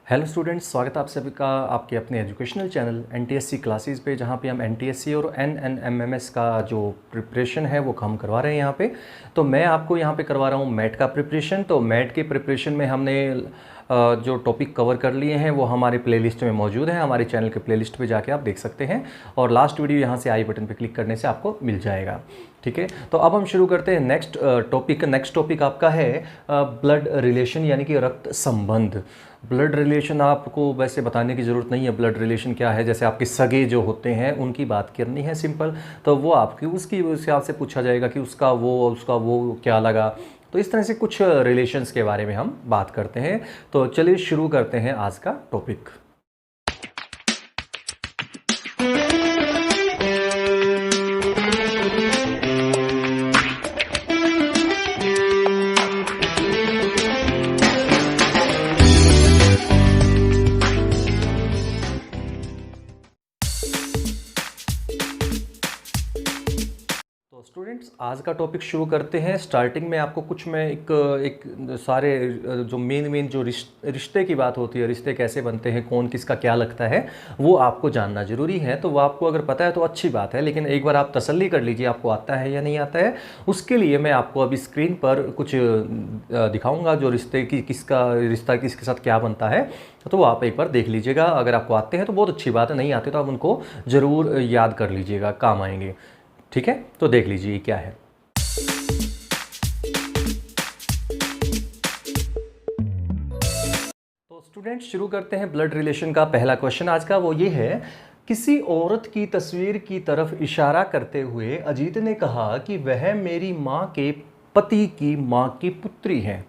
Hello students, स्वागत है आप सभी का आपके अपने एजुकेशनल चैनल एनटीएससी क्लासेस पे, जहाँ पे हम एनटीएससी और एनएनएमएमएस का जो प्रिपरेशन है वो हम करवा रहे हैं यहाँ पे। तो मैं आपको यहाँ पे करवा रहा हूँ मैट का प्रिपरेशन। तो मैट के प्रिपरेशन में हमने जो टॉपिक कवर कर लिए हैं वो हमारे प्लेलिस्ट में मौजूद है। हमारे चैनल के प्लेलिस्ट पे जाके आप देख सकते हैं और लास्ट वीडियो यहाँ से आई बटन पे क्लिक करने से आपको मिल जाएगा। ठीक है, तो अब हम शुरू करते हैं नेक्स्ट टॉपिक आपका है ब्लड रिलेशन, यानी कि रक्त संबंध। ब्लड रिलेशन आपको वैसे बताने की ज़रूरत नहीं है। ब्लड रिलेशन क्या है, जैसे आपके सगे जो होते हैं उनकी बात करनी है सिंपल, तो वो आपकी उसकी हिसाब से पूछा जाएगा कि उसका वो क्या लगा। तो इस तरह से कुछ रिलेशंस के बारे में हम बात करते हैं। तो चलिए शुरू करते हैं आज का टॉपिक। स्टूडेंट्स, आज का टॉपिक शुरू करते हैं। स्टार्टिंग में आपको कुछ मैं एक सारे जो मेन जो रिश्ते की बात होती है, रिश्ते कैसे बनते हैं, कौन किसका क्या लगता है, वो आपको जानना ज़रूरी है। तो वो आपको अगर पता है तो अच्छी बात है, लेकिन एक बार आप तसल्ली कर लीजिए आपको आता है या नहीं आता है। उसके लिए मैं आपको अभी स्क्रीन पर कुछ दिखाऊँगा जो रिश्ता किसके साथ क्या बनता है। तो वो आप एक बार देख लीजिएगा। अगर आपको आते हैं तो बहुत अच्छी बात है, नहीं आते तो आप उनको ज़रूर याद कर लीजिएगा, काम आएंगे। ठीक है, तो देख लीजिए क्या है। तो स्टूडेंट शुरू करते हैं ब्लड रिलेशन का। पहला क्वेश्चन आज का वो ये है, किसी औरत की तस्वीर की तरफ इशारा करते हुए अजीत ने कहा कि वह मेरी माँ के पति की माँ की पुत्री है।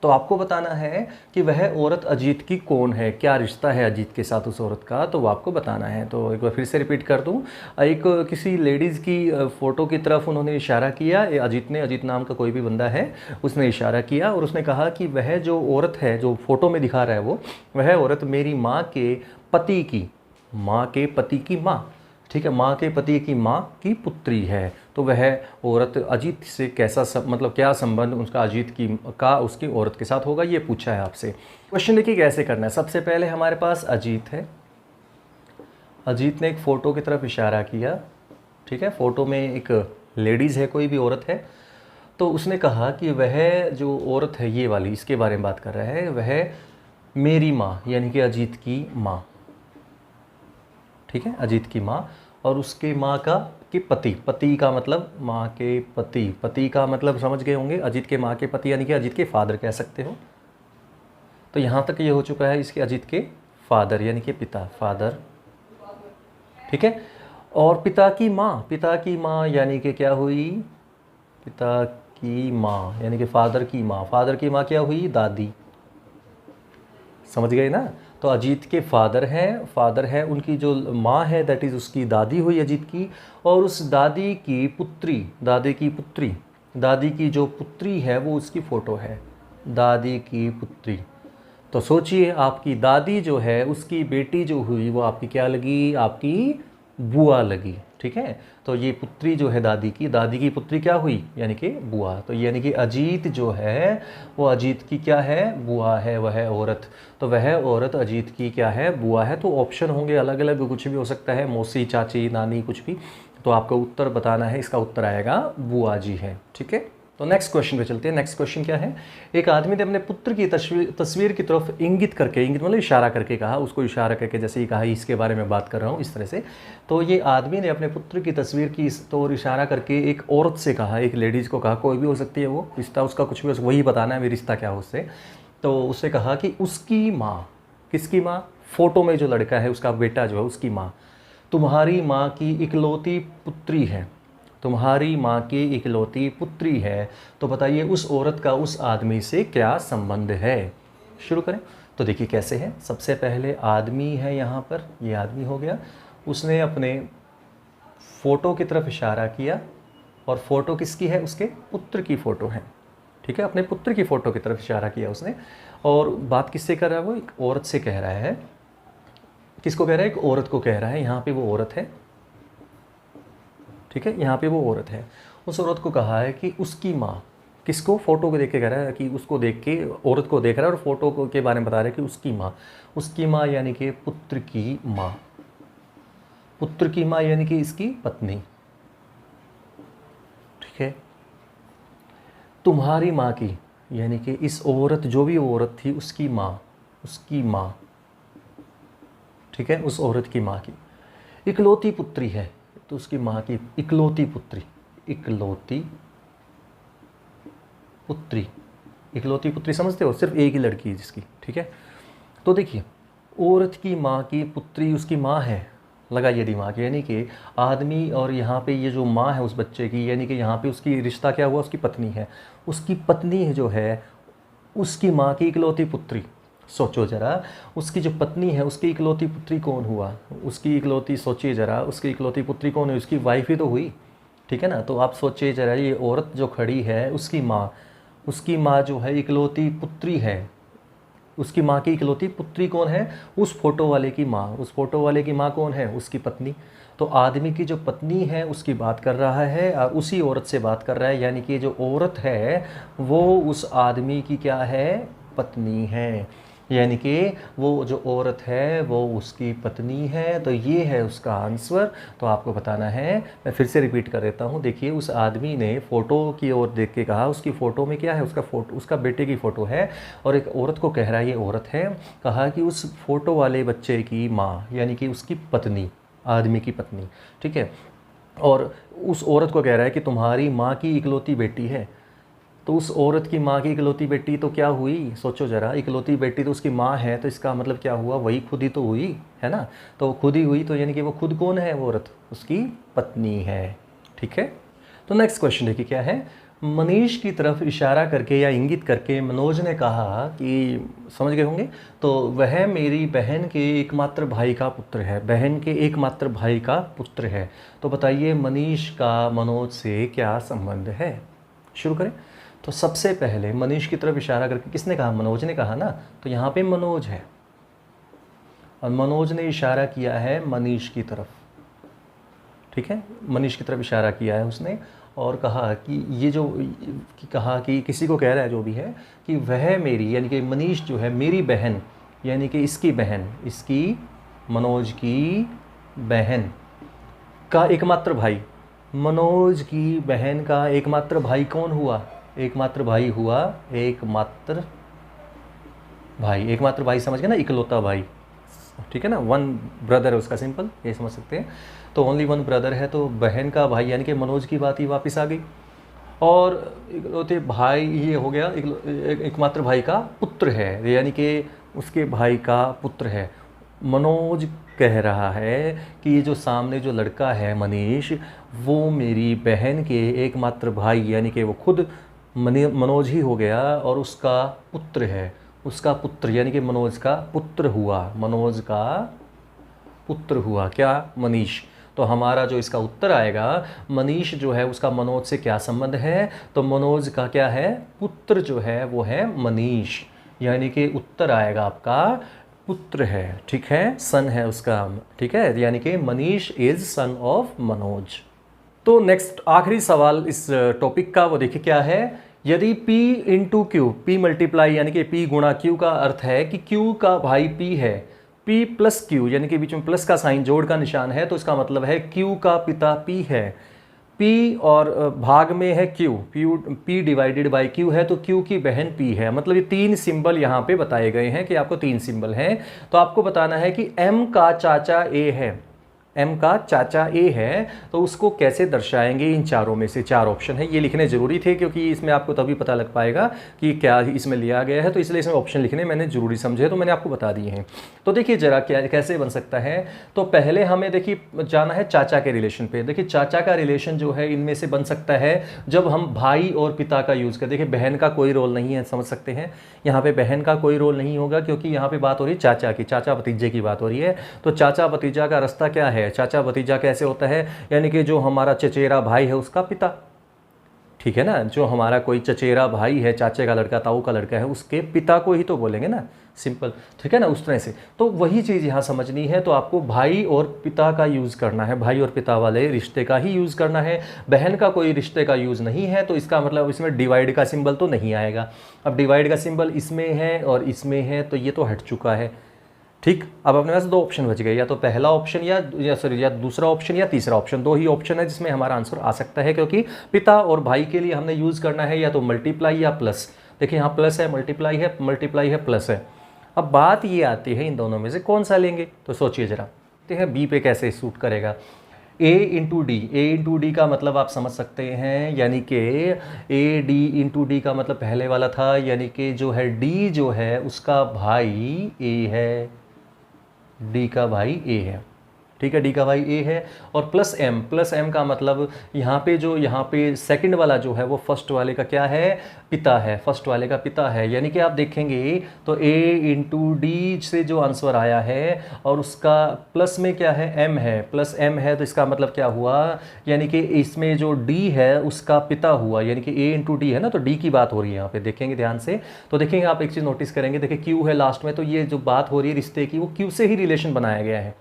तो आपको बताना है कि वह औरत अजीत की कौन है, क्या रिश्ता है अजीत के साथ उस औरत का, तो वो आपको बताना है। तो एक बार फिर से रिपीट कर दूं, एक किसी लेडीज़ की फ़ोटो की तरफ उन्होंने इशारा किया। अजीत नाम का कोई भी बंदा है, उसने इशारा किया और उसने कहा कि वह जो औरत है जो फ़ोटो में दिखा रहा है वह औरत मेरी माँ के पति की माँ, ठीक है, माँ के पति की माँ की पुत्री है। तो वह औरत अजीत से कैसा मतलब क्या संबंध उसका अजीत की का उसकी औरत के साथ होगा, ये पूछा है आपसे। क्वेश्चन देखिए कैसे करना है। सबसे पहले हमारे पास अजीत है। अजीत ने एक फ़ोटो की तरफ इशारा किया, ठीक है, फ़ोटो में एक लेडीज़ है, कोई भी औरत है। तो उसने कहा कि वह जो औरत है ये वाली, इसके बारे में बात कर रहा है, वह मेरी माँ यानी कि अजीत की माँ, ठीक है, अजीत की माँ और उसके माँ का कि पति का मतलब माँ के पति का मतलब समझ गए होंगे, अजीत के माँ के पति यानी कि अजीत के फादर कह सकते हो। तो यहाँ तक ये हो चुका है इसके अजीत के फादर यानी कि फादर, ठीक है। और पिता की माँ यानी कि क्या हुई, पिता की माँ यानी कि फादर की माँ क्या हुई, दादी। समझ गए ना। तो अजीत के फादर हैं, उनकी जो माँ है दैट इज़ उसकी दादी हुई अजीत की, और उस दादी की जो पुत्री है वो उसकी फ़ोटो है, दादी की पुत्री। तो सोचिए आपकी दादी जो है उसकी बेटी जो हुई वो आपकी क्या लगी, आपकी बुआ लगी, ठीक है। तो ये पुत्री जो है दादी की पुत्री क्या हुई, यानी कि बुआ। तो यानी कि अजीत जो है वो अजीत की क्या है, बुआ है वह औरत। तो वह औरत अजीत की क्या है, बुआ है। तो ऑप्शन होंगे अलग अलग, कुछ भी हो सकता है, मौसी, चाची, नानी, कुछ भी। तो आपको उत्तर बताना है, इसका उत्तर आएगा बुआ जी है, ठीक है। तो नेक्स्ट क्वेश्चन पे चलते हैं। नेक्स्ट क्वेश्चन क्या है, एक आदमी ने अपने पुत्र की तस्वीर की तरफ इंगित मतलब इशारा करके कहा, उसको इशारा करके, जैसे ही कहा इसके बारे में बात कर रहा हूँ इस तरह से। तो ये आदमी ने अपने पुत्र की तस्वीर की तो इशारा करके एक औरत से कहा, एक लेडीज़ को कहा, कोई भी हो सकती है वो, रिश्ता उसका कुछ भी, वही बताना है रिश्ता क्या हो उससे। तो उससे कहा कि उसकी माँ, किसकी माँ, फ़ोटो में जो लड़का है उसका बेटा जो है उसकी माँ तुम्हारी माँ की इकलौती पुत्री है, तुम्हारी माँ की इकलौती पुत्री है। तो बताइए उस औरत का उस आदमी से क्या संबंध है। शुरू करें। तो देखिए कैसे है। सबसे पहले आदमी है, यहाँ पर ये आदमी हो गया, उसने अपने फ़ोटो की तरफ इशारा किया और फ़ोटो किसकी है, उसके पुत्र की फ़ोटो है, ठीक है, अपने पुत्र की फ़ोटो की तरफ इशारा किया उसने। और बात किससे कर रहा है, वो एक औरत से कह रहा है। किसको कह रहा है, एक औरत को कह रहा है। यहाँ पे वो औरत है, ठीक है, यहाँ पे वो औरत है। उस औरत को कहा है कि उसकी माँ, किसको? फोटो को देख के कह रहा है कि उसको देख के, औरत को देख रहा है और फोटो को के बारे में बता रहा है कि उसकी माँ यानी कि पुत्र की माँ, पुत्र की माँ यानी कि इसकी पत्नी, ठीक है। तुम्हारी माँ की यानी कि इस औरत, जो भी औरत थी उसकी माँ, ठीक है, उस औरत की माँ की इकलौती पुत्री है, तो उसकी माँ की इकलौती पुत्री, इकलौती पुत्री समझते हो? सिर्फ एक ही लड़की है जिसकी, ठीक है। तो देखिए, औरत की माँ की पुत्री उसकी माँ है, लगाइए दिमाग, यानी कि आदमी, और यहाँ पे ये जो माँ है उस बच्चे की, यानी कि यहाँ पे उसकी रिश्ता क्या हुआ? उसकी पत्नी है, उसकी पत्नी जो है उसकी माँ की इकलौती पुत्री। सोचो ज़रा, उसकी जो पत्नी है उसकी इकलौती पुत्री कौन हुआ? उसकी इकलौती, सोचिए ज़रा, उसकी इकलौती पुत्री कौन है? उसकी वाइफ ही तो हुई, ठीक है ना। तो आप सोचिए ज़रा, ये औरत जो खड़ी है उसकी माँ जो है इकलौती पुत्री है, उसकी माँ की इकलौती पुत्री कौन है? उस फोटो वाले की माँ। उस फोटो वाले की माँ कौन है? उसकी पत्नी। तो आदमी की जो पत्नी है उसकी बात कर रहा है और उसी औरत से बात कर रहा है, यानी कि जो औरत है वो उस आदमी की क्या है? पत्नी है, यानी कि वो जो औरत है वो उसकी पत्नी है। तो ये है उसका आंसर। तो आपको बताना है, मैं फिर से रिपीट कर देता हूँ। देखिए, उस आदमी ने फ़ोटो की ओर देख के कहा, उसकी फ़ोटो में क्या है? उसका बेटे की फ़ोटो है, और एक औरत को कह रहा है, ये औरत है, कहा कि उस फ़ोटो वाले बच्चे की माँ, यानी कि उसकी पत्नी, आदमी की पत्नी, ठीक है। और उस औरत को कह रहा है कि तुम्हारी माँ की इकलौती बेटी है। तो उस औरत की माँ की इकलौती बेटी तो क्या हुई? सोचो ज़रा, इकलौती बेटी तो उसकी माँ है, तो इसका मतलब क्या हुआ? वही खुद ही तो हुई, है ना। तो खुद ही हुई, तो यानी कि वो खुद कौन है? वो औरत उसकी पत्नी है, ठीक है। तो नेक्स्ट क्वेश्चन देखिए क्या है। मनीष की तरफ इशारा करके या इंगित करके मनोज ने कहा कि, समझ गए होंगे, तो वह मेरी बहन के एकमात्र भाई का पुत्र है, बहन के एकमात्र भाई का पुत्र है। तो बताइए मनीष का मनोज से क्या संबंध है? शुरू करें। तो सबसे पहले मनीष की तरफ इशारा करके किसने कहा? मनोज ने कहा ना। तो यहाँ पे मनोज है और मनोज ने इशारा किया है मनीष की तरफ, ठीक है। मनीष की तरफ इशारा किया है उसने और कहा कि ये जो कहा कि किसी को कह रहा है जो भी है कि वह मेरी, यानी कि मनीष जो है मेरी बहन, यानी कि इसकी बहन, इसकी मनोज की बहन का एकमात्र भाई, मनोज की बहन का एकमात्र भाई कौन हुआ? एकमात्र भाई हुआ, एकमात्र भाई समझ गए ना, इकलौता भाई, ठीक है ना। वन ब्रदर है उसका, सिंपल ये समझ सकते हैं। तो ओनली वन ब्रदर है, तो बहन का भाई यानी कि मनोज की बात ही वापस आ गई। और इकलौते भाई ये हो गया, एकमात्र भाई का पुत्र है, यानी कि उसके भाई का पुत्र है। मनोज कह रहा है कि ये जो सामने जो लड़का है मनीष, वो मेरी बहन के एकमात्र भाई, यानी कि वो खुद मनोज ही हो गया और उसका पुत्र है, उसका पुत्र यानी कि मनोज का पुत्र हुआ, मनोज का पुत्र हुआ क्या? मनीष। तो हमारा जो इसका उत्तर आएगा, मनीष जो है उसका मनोज से क्या संबंध है? तो मनोज का क्या है? पुत्र जो है वो है मनीष, यानी कि उत्तर आएगा आपका पुत्र है, ठीक है, सन है उसका, ठीक है, यानी कि Manish is son of Manoj. तो नेक्स्ट आखिरी सवाल इस टॉपिक का, वो देखिए क्या है। यदि P into Q, P multiply यानी कि P गुणा Q का अर्थ है कि Q का भाई P है, P प्लस Q यानी कि बीच में प्लस का साइन, जोड़ का निशान है, तो इसका मतलब है Q का पिता P है। P और भाग में है Q, P divided by Q है, तो Q की बहन P है। मतलब ये तीन सिंबल यहाँ पे बताए गए हैं कि आपको तीन सिंबल हैं। तो आपको बताना है कि M का चाचा A है, M का चाचा A है, तो उसको कैसे दर्शाएंगे? इन चारों में से चार ऑप्शन है, ये लिखने ज़रूरी थे क्योंकि इसमें आपको तभी पता लग पाएगा कि क्या इसमें लिया गया है, तो इसलिए इसमें ऑप्शन लिखने मैंने ज़रूरी समझे, तो मैंने आपको बता दिए हैं। तो देखिए ज़रा क्या कैसे बन सकता है। तो पहले हमें देखिए जाना है चाचा के रिलेशन पे। देखिए चाचा का रिलेशन जो है इनमें से बन सकता है जब हम भाई और पिता का यूज़ करें। देखिए बहन का कोई रोल नहीं है, समझ सकते हैं, यहाँ पे बहन का कोई रोल नहीं होगा क्योंकि यहाँ पे बात हो रही है चाचा की, चाचा भतीजे की बात हो रही है। तो चाचा भतीजा का रास्ता क्या है? चाचा भतीजा कैसे होता है? यानी कि जो हमारा चचेरा भाई है उसका पिता, ठीक है ना, जो हमारा कोई चचेरा भाई है, चाचे का लड़का, ताऊ का लड़का है, उसके पिता को ही तो बोलेंगे ना, सिंपल, ठीक है ना, उस तरह से। तो वही चीज़ यहाँ समझनी है, तो आपको भाई और पिता का यूज़ करना है, भाई और पिता वाले रिश्ते का ही यूज़ करना है। बहन का कोई रिश्ते का यूज़ नहीं है, तो इसका मतलब इसमें डिवाइड का सिंबल तो नहीं आएगा। अब डिवाइड का सिंबल इसमें है और इसमें है, तो ये तो हट चुका है। ठीक, अब अपने पास दो ऑप्शन बच गए, या तो पहला ऑप्शन या दूसरा ऑप्शन या तीसरा ऑप्शन, दो ही ऑप्शन है जिसमें हमारा आंसर आ सकता है, क्योंकि पिता और भाई के लिए हमने यूज़ करना है या तो मल्टीप्लाई या प्लस। देखिए यहाँ प्लस है, मल्टीप्लाई है, प्लस है। अब बात ये आती है इन दोनों में से कौन सा लेंगे, तो सोचिए जरा, देखते हैं बी पे कैसे सूट करेगा। ए इंटू डी का मतलब आप समझ सकते हैं, यानी कि ए डी इंटू डी का मतलब पहले वाला था, यानी कि जो है डी जो है उसका भाई ए है, डी का भाई ए है, ठीक है, डी का भाई ए है। और प्लस एम का मतलब यहाँ पे सेकंड वाला जो है वो फर्स्ट वाले का क्या है, पिता है, फर्स्ट वाले का पिता है। यानी कि आप देखेंगे तो ए इंटू डी से जो आंसर आया है और उसका प्लस में क्या है, एम है, प्लस एम है, तो इसका मतलब क्या हुआ, यानी कि इसमें जो डी है उसका पिता हुआ, यानी कि ए इंटू डी है ना, तो डी की बात हो रही है यहाँ पे, देखेंगे ध्यान से। तो देखेंगे आप एक चीज़ नोटिस करेंगे, देखिए क्यू है लास्ट में, तो ये जो बात हो रही है रिश्ते की, वो क्यू से ही रिलेशन बनाया गया है,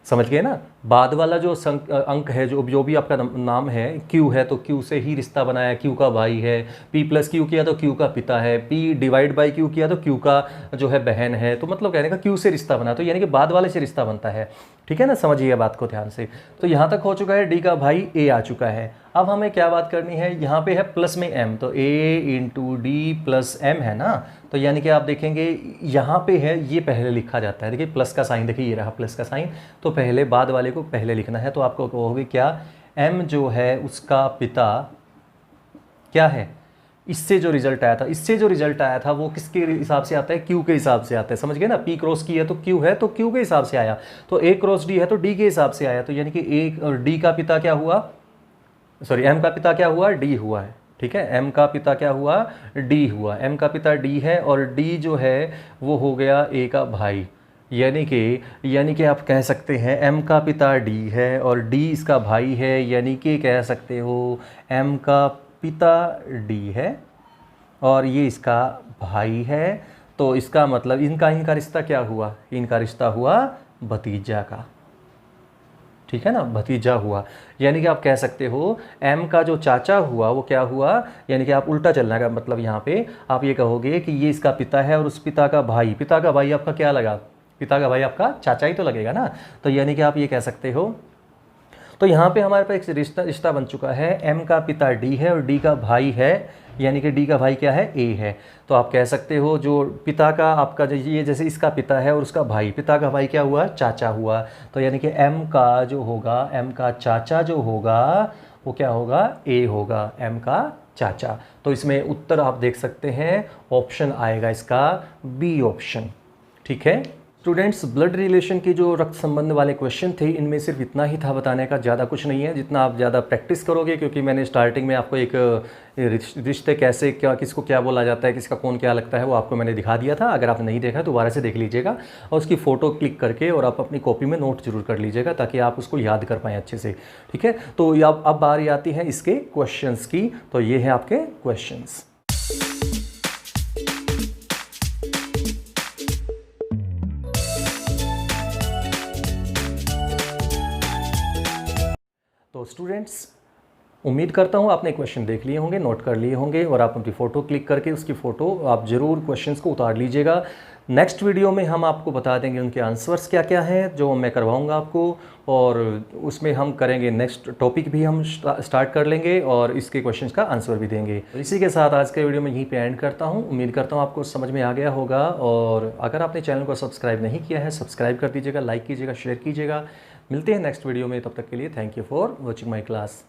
समझ गए ना। बाद वाला जो अंक है, जो भी आपका नाम है, क्यू है, तो क्यू से ही रिश्ता बनाया, क्यू का भाई है। पी प्लस क्यू किया तो क्यू का पिता है, पी डिवाइड बाई क्यू किया तो क्यू का जो है बहन है, तो मतलब कहने का क्यू से रिश्ता बना, तो यानी कि बाद वाले से रिश्ता बनता है, ठीक है ना, समझिए बात को ध्यान से। तो यहाँ तक हो चुका है, डी का भाई ए आ चुका है। अब हमें क्या बात करनी है, यहाँ पे है प्लस में एम, तो ए इंटू डी प्लस एम है ना, तो यानी कि आप देखेंगे यहाँ पे है, ये पहले लिखा जाता है, देखिए प्लस का साइन, देखिए ये रहा प्लस का साइन, तो पहले बाद वाले को पहले लिखना है। तो आपको कहोगे क्या, एम जो है उसका पिता क्या है, इससे जो रिजल्ट आया था वो किसके हिसाब से आता है, क्यू के हिसाब से आता है, समझ गए ना। पी क्रॉस की है तो क्यू है, तो क्यू के हिसाब से आया, तो ए क्रॉस डी है तो डी के हिसाब से आया, तो यानी कि ए और डी का पिता क्या हुआ, सॉरी एम का पिता क्या हुआ, डी हुआ है, ठीक है, एम का पिता क्या हुआ, डी हुआ, एम का पिता डी है और डी जो है वो हो गया ए का भाई, यानी कि आप कह सकते हैं एम का पिता डी है और डी इसका भाई है, यानी कि कह सकते हो एम का पिता डी है और ये इसका भाई है। तो इसका मतलब इनका रिश्ता क्या हुआ, इनका रिश्ता हुआ भतीजा का, ठीक है ना, भतीजा हुआ। यानी कि आप कह सकते हो एम का जो चाचा हुआ वो क्या हुआ, यानी कि आप उल्टा चलना का मतलब यहाँ पे आप ये कहोगे कि ये इसका पिता है और उस पिता का भाई आपका क्या लगा, पिता का भाई आपका चाचा ही तो लगेगा ना, तो यानी कि आप ये कह सकते हो। तो यहाँ पे हमारे पास एक रिश्ता बन चुका है, एम का पिता डी है और डी का भाई है, यानी कि डी का भाई क्या है, ए है। तो आप कह सकते हो जो पिता का आपका ये जैसे इसका पिता है और उसका भाई, पिता का भाई क्या हुआ, चाचा हुआ, तो यानी कि एम का जो होगा, एम का चाचा जो होगा वो क्या होगा, ए होगा, एम का चाचा। तो इसमें उत्तर आप देख सकते हैं, ऑप्शन आएगा इसका बी ऑप्शन, ठीक है। स्टूडेंट्स, ब्लड रिलेशन की जो रक्त संबंध वाले क्वेश्चन थे, इनमें सिर्फ इतना ही था बताने का, ज़्यादा कुछ नहीं है। जितना आप ज़्यादा प्रैक्टिस करोगे, क्योंकि मैंने स्टार्टिंग में आपको एक रिश्ते कैसे, क्या, किसको क्या बोला जाता है, किसका कौन क्या लगता है, वो आपको मैंने दिखा दिया था। अगर आपने नहीं देखा दोबारा से देख लीजिएगा और उसकी फ़ोटो क्लिक करके और आप अपनी कॉपी में नोट जरूर कर लीजिएगा, ताकि आप उसको याद कर पाएँ अच्छे से, ठीक है। तो अब बारी आती है इसके क्वेश्चंस की, तो ये है आपके क्वेश्चंस। तो स्टूडेंट्स, उम्मीद करता हूँ आपने क्वेश्चन देख लिए होंगे, नोट कर लिए होंगे और आप उनकी फ़ोटो क्लिक करके उसकी फ़ोटो आप ज़रूर क्वेश्चंस को उतार लीजिएगा। नेक्स्ट वीडियो में हम आपको बता देंगे उनके आंसर्स क्या क्या हैं जो मैं करवाऊँगा आपको, और उसमें हम करेंगे नेक्स्ट टॉपिक भी हम स्टार्ट कर लेंगे और इसके क्वेश्चंस का आंसर भी देंगे। तो इसी के साथ आज के वीडियो में यहीं पे एंड करता हूँ। उम्मीद करता हूँ आपको समझ में आ गया होगा, और अगर आपने चैनल को सब्सक्राइब नहीं किया है, सब्सक्राइब कर दीजिएगा, लाइक कीजिएगा, शेयर कीजिएगा। मिलते हैं नेक्स्ट वीडियो में, तब तक के लिए thank you for watching my class.